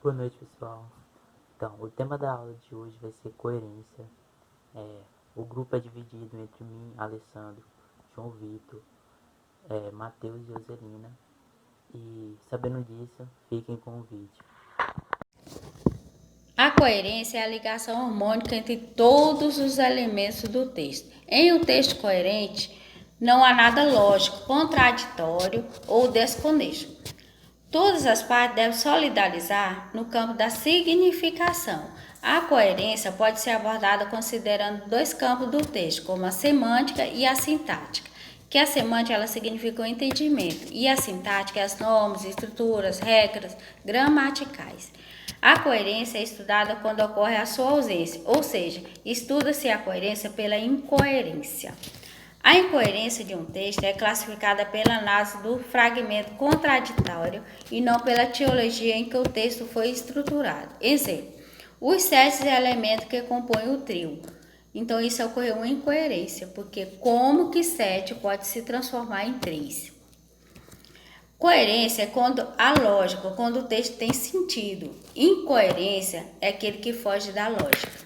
Boa noite, pessoal. Então, o tema da aula de hoje vai ser coerência. O grupo é dividido entre mim, Alessandro, João Vitor, Matheus e Joselina. E, sabendo disso, fiquem com o vídeo. A coerência é a ligação harmônica entre todos os elementos do texto. Em um texto coerente, não há nada lógico, contraditório ou desconexo. Todas as partes devem solidarizar no campo da significação. A coerência pode ser abordada considerando dois campos do texto, como a semântica e a sintática. Que a semântica ela significa o entendimento e a sintática é as normas, estruturas, regras gramaticais. A coerência é estudada quando ocorre a sua ausência, ou seja, estuda-se a coerência pela incoerência. A incoerência de um texto é classificada pela análise do fragmento contraditório e não pela teologia em que o texto foi estruturado. Exemplo, os 7 elementos que compõem o trio. Então, isso ocorreu uma incoerência, porque como que 7 pode se transformar em 3? Coerência é quando a lógica, quando o texto tem sentido. Incoerência é aquele que foge da lógica.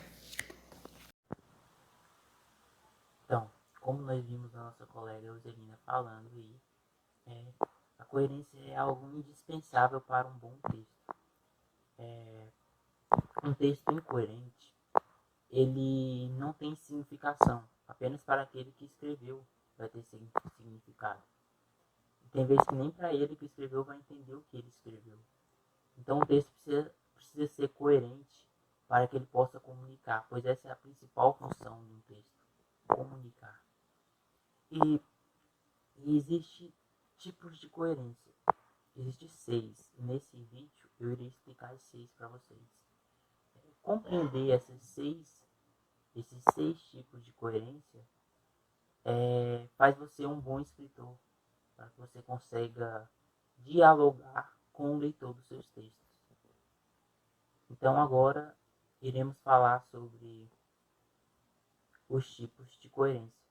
Então, como nós vimos a nossa colega Joselina falando aí, a coerência é algo indispensável para um bom texto. Um texto incoerente, ele não tem significação. Apenas para aquele que escreveu vai ter significado. Tem vezes que nem para ele que escreveu vai entender o que ele escreveu. Então o texto precisa ser coerente para que ele possa comunicar, pois essa é a principal função de um texto, comunicar. E, e existe tipos de coerência. Existem 6. Nesse vídeo eu irei explicar as 6 para vocês. Compreender esses seis tipos de coerência faz você um bom escritor, para que você consiga dialogar com o leitor dos seus textos. Então agora iremos falar sobre os tipos de coerência.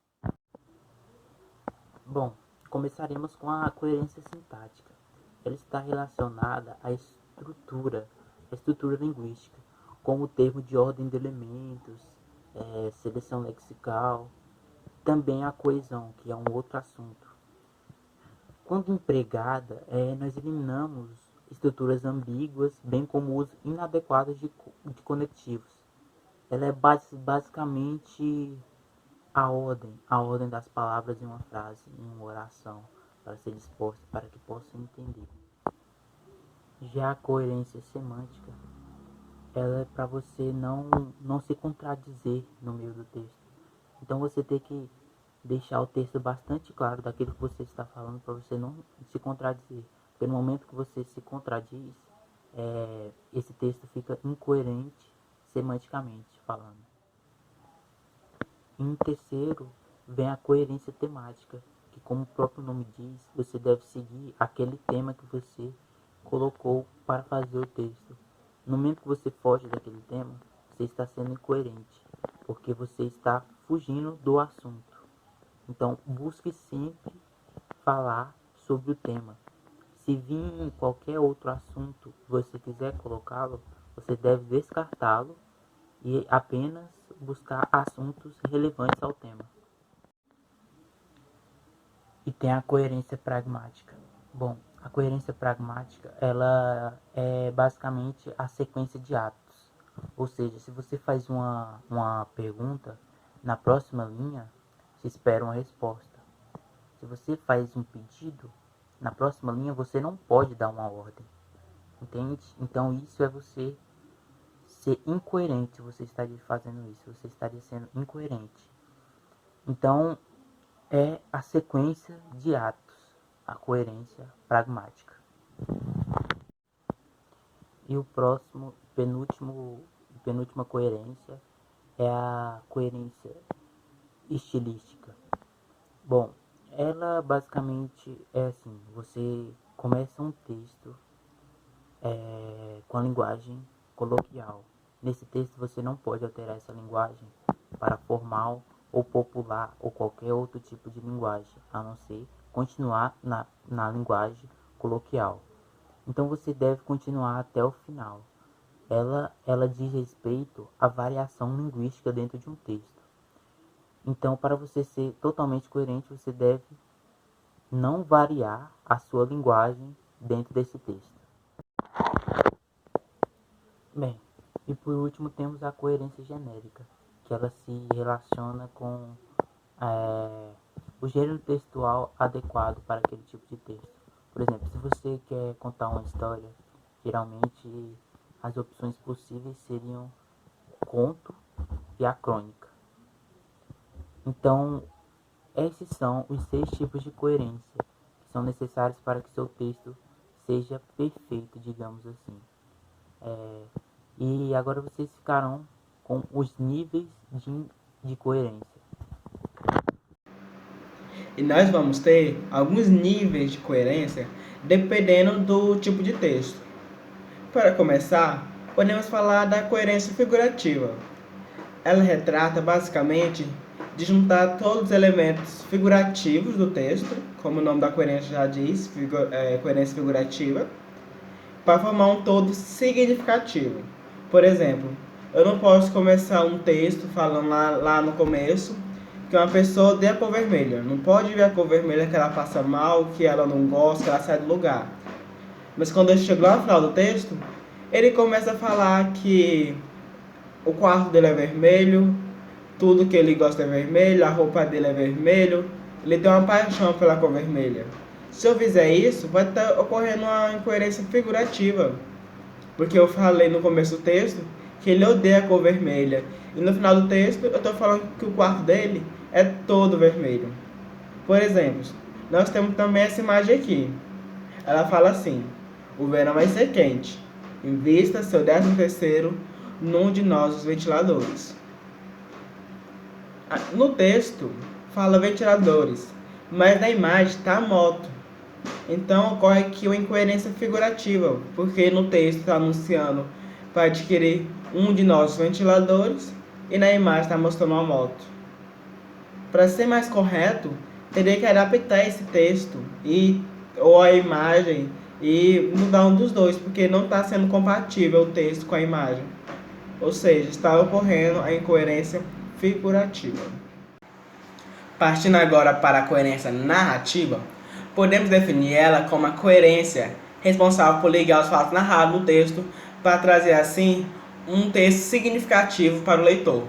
Bom, começaremos com a coerência sintática. Ela está relacionada à estrutura linguística, como o termo de ordem de elementos, seleção lexical, também a coesão, que é um outro assunto. Quando empregada, nós eliminamos estruturas ambíguas, bem como o uso inadequado de conectivos. Ela é basicamente a ordem das palavras em uma frase, em uma oração, para ser disposta, para que possa entender. Já a coerência semântica, ela é para você não se contradizer no meio do texto. Então você tem que deixar o texto bastante claro daquilo que você está falando para você não se contradizer. Porque no momento que você se contradiz, esse texto fica incoerente semanticamente falando. Em terceiro, vem a coerência temática, que como o próprio nome diz, você deve seguir aquele tema que você colocou para fazer o texto. No momento que você foge daquele tema, você está sendo incoerente, porque você está fugindo do assunto. Então, busque sempre falar sobre o tema. Se vir qualquer outro assunto que você quiser colocá-lo, você deve descartá-lo e apenas buscar assuntos relevantes ao tema. E tem a coerência pragmática. Bom, a coerência pragmática, ela é basicamente a sequência de atos. Ou seja, se você faz uma pergunta, na próxima linha, se espera uma resposta. Se você faz um pedido, na próxima linha você não pode dar uma ordem. Entende? Então isso é você ser incoerente, você estaria fazendo isso, você estaria sendo incoerente. Então é a sequência de atos, a coerência pragmática. E o próximo, penúltima coerência é a coerência estilística. Bom, ela basicamente é assim, você começa um texto com a linguagem coloquial. Nesse texto você não pode alterar essa linguagem para formal ou popular ou qualquer outro tipo de linguagem, a não ser continuar na linguagem coloquial. Então você deve continuar até o final. ela diz respeito à variação linguística dentro de um texto. Então, para você ser totalmente coerente, você deve não variar a sua linguagem dentro desse texto. Bem, e por último temos a coerência genérica, que ela se relaciona com o gênero textual adequado para aquele tipo de texto. Por exemplo, se você quer contar uma história, geralmente as opções possíveis seriam conto e a crônica. Então, esses são os 6 tipos de coerência que são necessários para que seu texto seja perfeito, digamos assim. E agora vocês ficarão com os níveis de coerência. E nós vamos ter alguns níveis de coerência dependendo do tipo de texto. Para começar, podemos falar da coerência figurativa. Ela retrata basicamente de juntar todos os elementos figurativos do texto, como o nome da coerência já diz, coerência figurativa, para formar um todo significativo. Por exemplo, eu não posso começar um texto falando lá no começo que uma pessoa odeia a cor vermelha. Não pode ver a cor vermelha que ela passa mal, que ela não gosta, que ela sai do lugar. Mas quando eu chego lá no final do texto, ele começa a falar que o quarto dele é vermelho, tudo que ele gosta é vermelho, a roupa dele é vermelho, ele tem uma paixão pela cor vermelha. Se eu fizer isso, vai estar ocorrendo uma incoerência figurativa, porque eu falei no começo do texto que ele odeia a cor vermelha, e no final do texto eu estou falando que o quarto dele é todo vermelho. Por exemplo, nós temos também essa imagem aqui. Ela fala assim: o verão vai ser quente, invista seu 13º num de nossos ventiladores. No texto fala ventiladores, mas na imagem está moto. Então ocorre aqui uma incoerência figurativa, porque no texto está anunciando para adquirir um de nossos ventiladores e na imagem está mostrando uma moto. Para ser mais correto, teria que adaptar esse texto ou a imagem e mudar um dos dois, porque não está sendo compatível o texto com a imagem. Ou seja, está ocorrendo a incoerência figurativa. Partindo agora para a coerência narrativa, podemos definir ela como a coerência responsável por ligar os fatos narrados no texto para trazer assim um texto significativo para o leitor.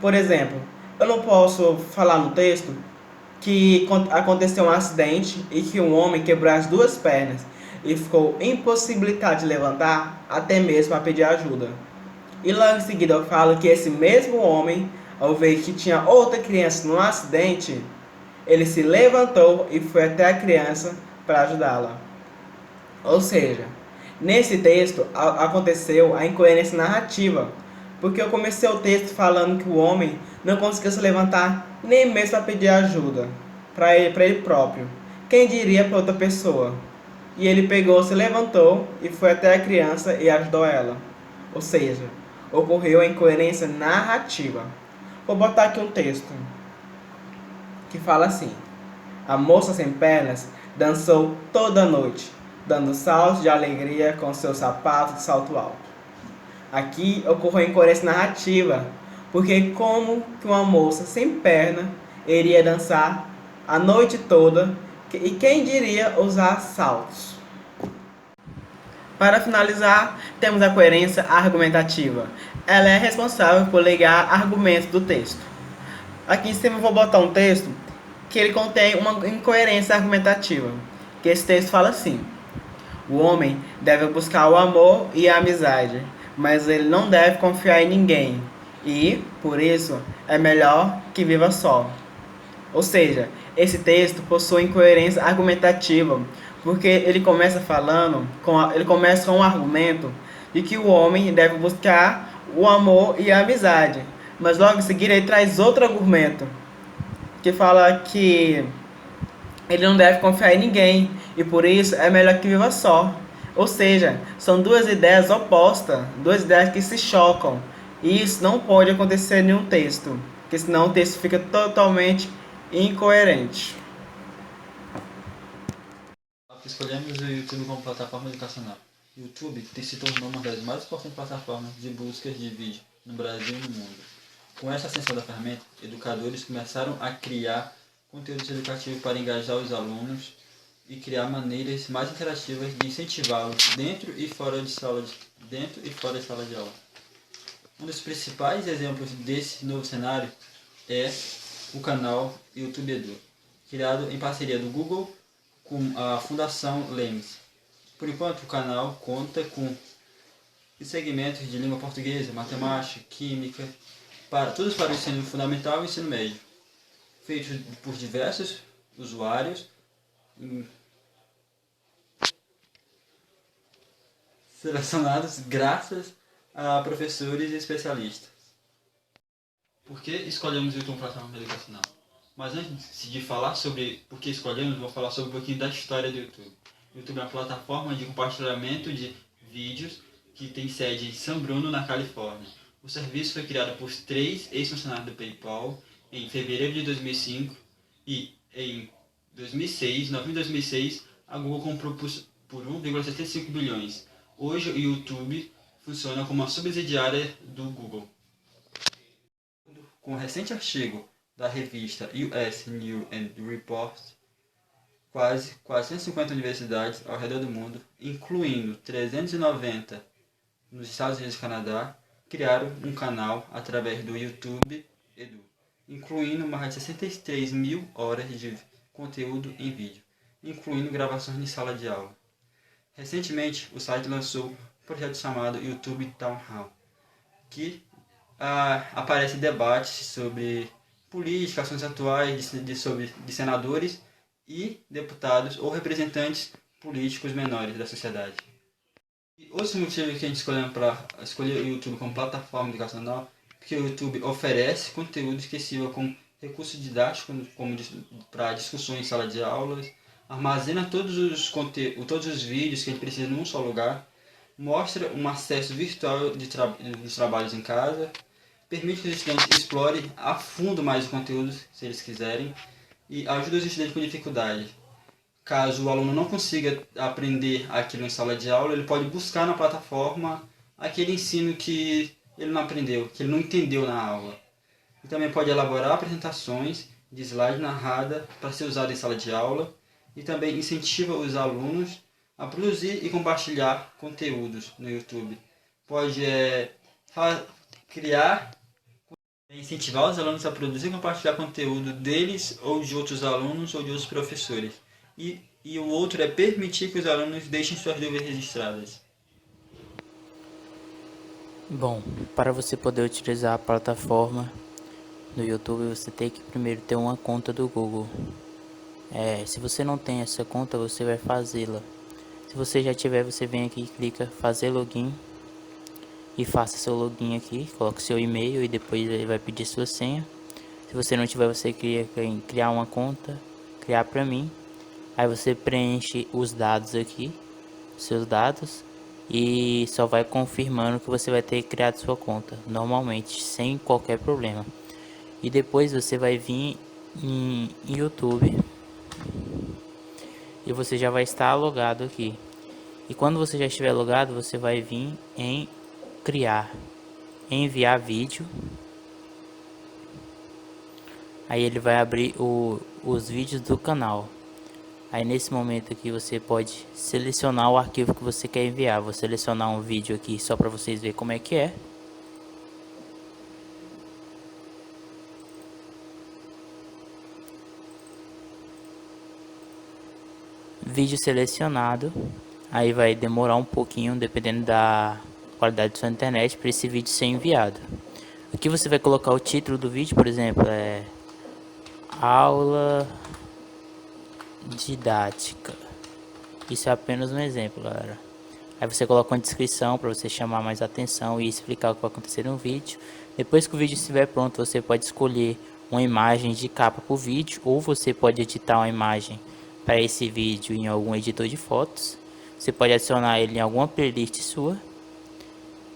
Por exemplo, eu não posso falar no texto que aconteceu um acidente e que um homem quebrou as 2 pernas e ficou impossibilitado de levantar até mesmo para pedir ajuda. E logo em seguida eu falo que esse mesmo homem, ao ver que tinha outra criança no acidente, ele se levantou e foi até a criança para ajudá-la. Ou seja, nesse texto aconteceu a incoerência narrativa, porque eu comecei o texto falando que o homem não conseguiu se levantar nem mesmo para pedir ajuda para ele próprio. Quem diria para outra pessoa? E ele pegou, se levantou e foi até a criança e ajudou ela. Ou seja, ocorreu a incoerência narrativa. Vou botar aqui um texto que fala assim: a moça sem pernas dançou toda a noite, dando saltos de alegria com seus sapatos de salto alto. Aqui ocorreu a incoerência narrativa, porque como que uma moça sem perna iria dançar a noite toda e quem diria usar saltos? Para finalizar, temos a coerência argumentativa. Ela é responsável por ligar argumentos do texto. Aqui em cima eu vou botar um texto que ele contém uma incoerência argumentativa. Que esse texto fala assim: o homem deve buscar o amor e a amizade, mas ele não deve confiar em ninguém. E, por isso, é melhor que viva só. Ou seja, esse texto possui incoerência argumentativa, porque ele começa com um argumento de que o homem deve buscar o amor e a amizade, mas logo em seguida ele traz outro argumento que fala que ele não deve confiar em ninguém e por isso é melhor que viva só. Ou seja, são 2 ideias opostas, 2 ideias que se chocam, e isso não pode acontecer em nenhum texto, porque senão o texto fica totalmente incoerente. Escolhemos o YouTube como plataforma educacional. O YouTube se tornou uma das mais importantes plataformas de busca de vídeo no Brasil e no mundo. Com essa ascensão da ferramenta, educadores começaram a criar conteúdos educativos para engajar os alunos e criar maneiras mais interativas de incentivá-los dentro e fora de sala de aula. Um dos principais exemplos desse novo cenário é o canal YouTube Edu, criado em parceria do Google com a Fundação Lemes. Por enquanto, o canal conta com segmentos de língua portuguesa, matemática, química, todos para o ensino fundamental e ensino médio, feitos por diversos usuários, selecionados graças a professores e especialistas. Por que escolhemos o YouTube como plataforma educacional? Mas antes de falar sobre por que escolhemos, vou falar sobre um pouquinho da história do YouTube. O YouTube é uma plataforma de compartilhamento de vídeos que tem sede em São Bruno, na Califórnia. O serviço foi criado por 3 ex-funcionários do PayPal em fevereiro de 2005 e em 2006, novembro de 2006, a Google comprou por 1,75 bilhões. Hoje o YouTube funciona como uma subsidiária do Google. Com um recente artigo da revista US News and Report, quase 450 universidades ao redor do mundo, incluindo 390 nos Estados Unidos e Canadá, criaram um canal através do YouTube Edu, incluindo mais de 63 mil horas de conteúdo em vídeo, incluindo gravações de sala de aula. Recentemente, o site lançou um projeto chamado YouTube Town Hall, que aparece debates sobre política, ações atuais de senadores e deputados ou representantes políticos menores da sociedade. E outro motivo que a gente escolheu para escolher o YouTube como plataforma educacional é porque o YouTube oferece conteúdos que sirva como recurso didático, como para discussões em sala de aulas, armazena todos os vídeos que a gente precisa num só lugar, mostra um acesso virtual dos trabalhos em casa, permite que os estudantes explorem a fundo mais o conteúdo, se eles quiserem, e ajuda os estudantes com dificuldade. Caso o aluno não consiga aprender aquilo em sala de aula, ele pode buscar na plataforma aquele ensino que ele não aprendeu, que ele não entendeu na aula. E também pode elaborar apresentações de slide narrada para ser usado em sala de aula, e também incentiva os alunos a produzir e compartilhar conteúdos no YouTube. Pode incentivar os alunos a produzir e compartilhar conteúdo deles ou de outros alunos ou de outros professores. E o outro é permitir que os alunos deixem suas dúvidas registradas. Bom, para você poder utilizar a plataforma no YouTube, você tem que primeiro ter uma conta do Google. Se você não tem essa conta, você vai fazê-la. Se você já tiver, você vem aqui e clica fazer login e faça seu login aqui, coloque seu e-mail e depois ele vai pedir sua senha. Se você não tiver, você clica em criar uma conta, criar para mim. Aí você preenche os dados aqui, seus dados, e só vai confirmando que você vai ter criado sua conta, normalmente, sem qualquer problema. E depois você vai vir em YouTube e você já vai estar logado aqui. E quando você já estiver logado, você vai vir em criar, enviar vídeo. Aí ele vai abrir os vídeos do canal. Aí nesse momento aqui você pode selecionar o arquivo que você quer enviar. Vou selecionar um vídeo aqui só para vocês verem como é que é. Vídeo selecionado. Aí vai demorar um pouquinho, dependendo da qualidade da sua internet, para esse vídeo ser enviado. Aqui você vai colocar o título do vídeo, por exemplo, aula didática. Isso é apenas um exemplo, galera. Aí você coloca uma descrição para você chamar mais atenção e explicar o que vai acontecer no vídeo. Depois que o vídeo estiver pronto, você pode escolher uma imagem de capa para o vídeo, ou você pode editar uma imagem para esse vídeo em algum editor de fotos. Você pode adicionar ele em alguma playlist sua.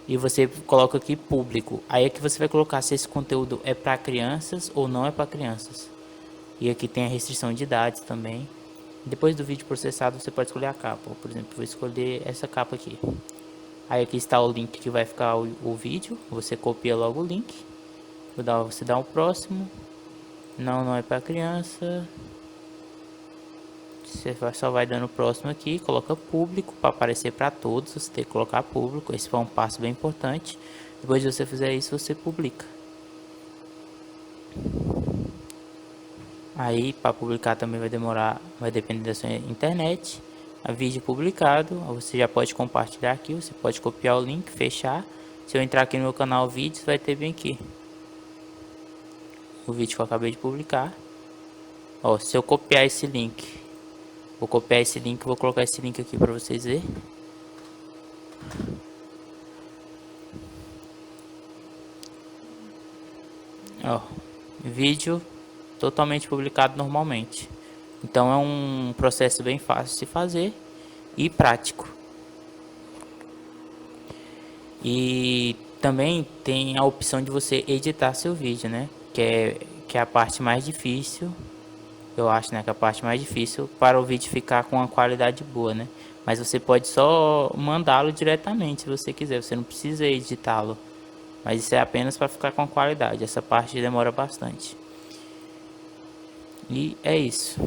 E você coloca aqui público. Aí aqui você vai colocar se esse conteúdo é para crianças ou não é para crianças. E aqui tem a restrição de idades também. Depois do vídeo processado, você pode escolher a capa. Por exemplo, vou escolher essa capa aqui. Aí aqui está o link que vai ficar o vídeo. Você copia logo o link. Você dá um próximo. Não é para criança. Você só vai dando próximo aqui, coloca público para aparecer para todos. Você tem que colocar público, esse foi um passo bem importante. Depois de você fizer isso, você publica. Aí para publicar também vai demorar, vai depender da sua internet. A vídeo publicado, você já pode compartilhar aqui, você pode copiar o link, fechar. Se eu entrar aqui no meu canal vídeos, vai ter bem aqui o vídeo que eu acabei de publicar. Ó, se eu copiar esse link, vou copiar esse link, vou colocar esse link aqui para vocês verem. Ó, vídeo totalmente publicado normalmente. Então é um processo bem fácil de se fazer e prático. E também tem a opção de você editar seu vídeo, né? Que é a parte mais difícil. Eu acho, né, que é a parte mais difícil para o vídeo ficar com uma qualidade boa, né? Mas você pode só mandá-lo diretamente se você quiser, você não precisa editá-lo. Mas isso é apenas para ficar com qualidade. Essa parte demora bastante. E é isso.